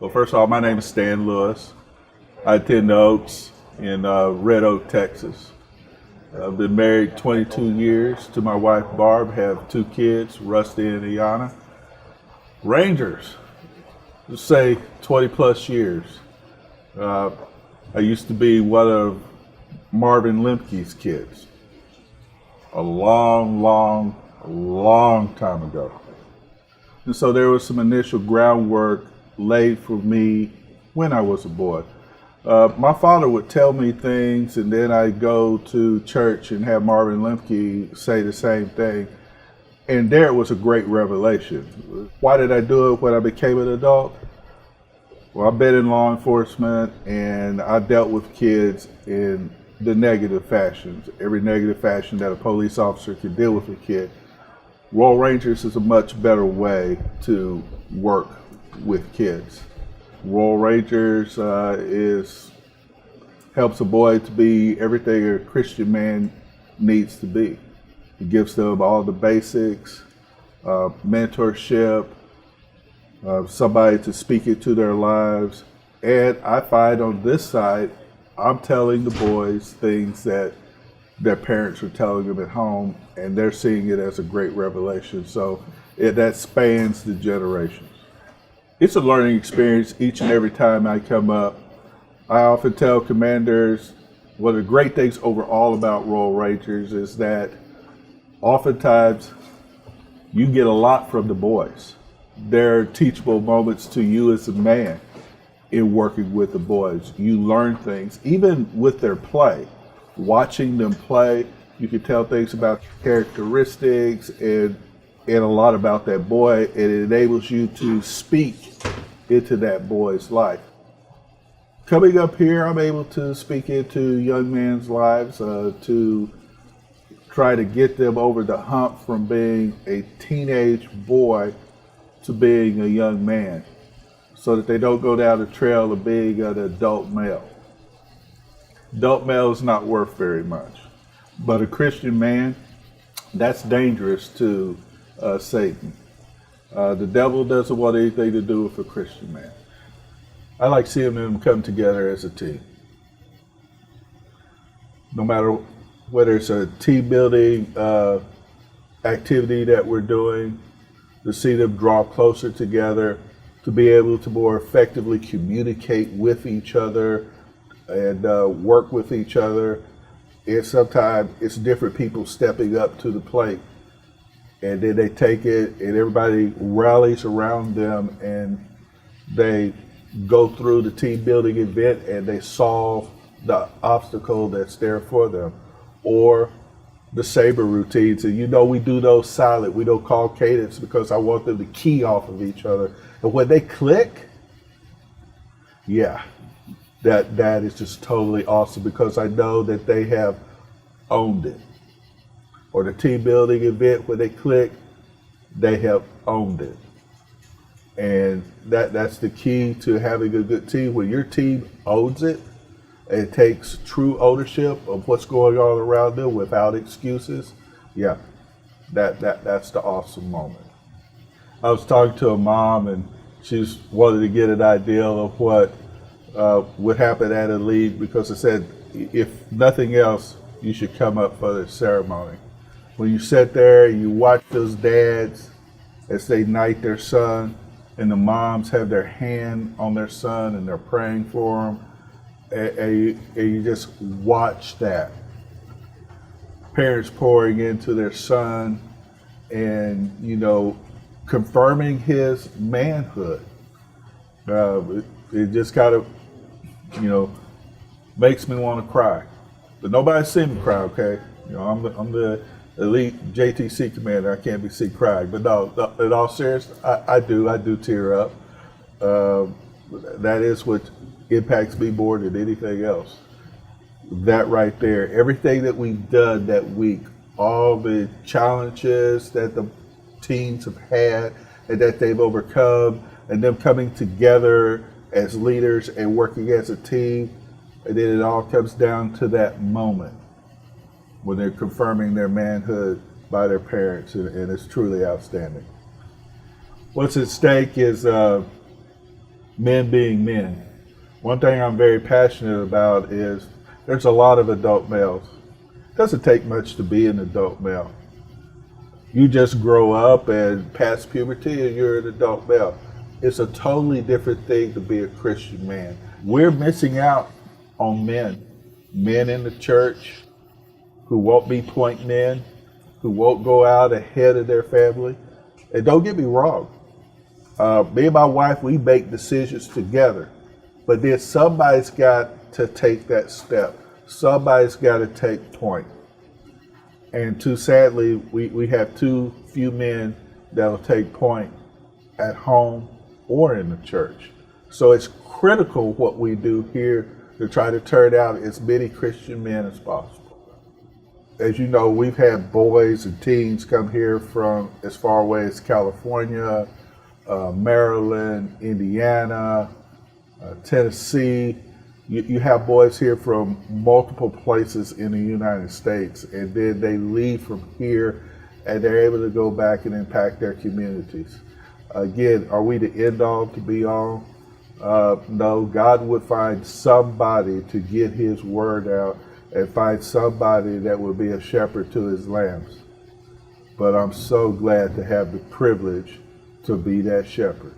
Well, first of all, my name is Stan Lewis. I attend the Oaks in Red Oak, Texas. I've been married 22 years to my wife Barb, have 2 kids, Rusty and Iana. Rangers, let's say 20 plus years. I used to be one of Marvin Lemke's kids a long time ago. And so there was some initial groundwork laid for me when I was a boy. My father would tell me things, and then I'd go to church and have Marvin Lemke say the same thing. And there it was a great revelation. Why did I do it when I became an adult? Well, I've been in law enforcement, and I dealt with kids in the negative fashions, every negative fashion that a police officer could deal with a kid. Royal Rangers is a much better way to work with kids. Royal Rangers helps a boy to be everything a Christian man needs to be. It gives them all the basics, mentorship, somebody to speak into their lives. And I find on this side, I'm telling the boys things that their parents are telling them at home, and they're seeing it as a great revelation. So that spans the generations. It's a learning experience each and every time I come up. I often tell commanders, one of the great things overall about Royal Rangers is that oftentimes you get a lot from the boys. There are teachable moments to you as a man in working with the boys. You learn things, even with their play. Watching them play, you can tell things about characteristics and a lot about that boy, and it enables you to speak into that boy's life. Coming up here, I'm able to speak into young men's lives to try to get them over the hump from being a teenage boy to being a young man, so that they don't go down the trail of being an adult male. Adult male is not worth very much, but a Christian man, that's dangerous to Satan. The devil doesn't want anything to do with a Christian man. I like seeing them come together as a team. No matter whether it's a team building activity that we're doing, to see them draw closer together, to be able to more effectively communicate with each other and work with each other. And sometimes it's different people stepping up to the plate, and then they take it and everybody rallies around them and they go through the team building event and they solve the obstacle that's there for them. Or the saber routines, and we do those silent, we don't call cadence because I want them to key off of each other. And when they click, yeah, that is just totally awesome because I know that they have owned it. Or the team building event, when they click, they have owned it. And that's the key to having a good team. When your team owns it and takes true ownership of what's going on around them without excuses, yeah, that's the awesome moment. I was talking to a mom, and she's wanted to get an idea of what would happen at a league, because I said, if nothing else, you should come up for the ceremony. When you sit there, you watch those dads as they knight their son, and the moms have their hand on their son and they're praying for him, and you just watch that. Parents pouring into their son and, confirming his manhood. It just kind of, makes me want to cry. But nobody's seen me cry, okay? I'm the elite JTC commander. I can't be seen crying. But no, in all seriousness, I do tear up. That is what impacts me more than anything else. That right there, everything that we've done that week, all the challenges that the teams have had and that they've overcome, and them coming together as leaders and working as a team, and then it all comes down to that moment when they're confirming their manhood by their parents, and it's truly outstanding. What's at stake is men being men. One thing I'm very passionate about is there's a lot of adult males. It doesn't take much to be an adult male. You just grow up and pass puberty and you're an adult male. It's a totally different thing to be a Christian man. We're missing out on men. Men in the church who won't be pointing in, who won't go out ahead of their family. And don't get me wrong, me and my wife, we make decisions together. But then somebody's got to take that step. Somebody's got to take point. And too sadly, we have too few men that'll take point at home or in the church. So it's critical what we do here to try to turn out as many Christian men as possible. As you know, we've had boys and teens come here from as far away as California, Maryland, Indiana, Tennessee. You have boys here from multiple places in the United States, and then they leave from here and they're able to go back and impact their communities. Again, are we the end all to be all? No, God would find somebody to get his word out and find somebody that would be a shepherd to his lambs. But I'm so glad to have the privilege to be that shepherd.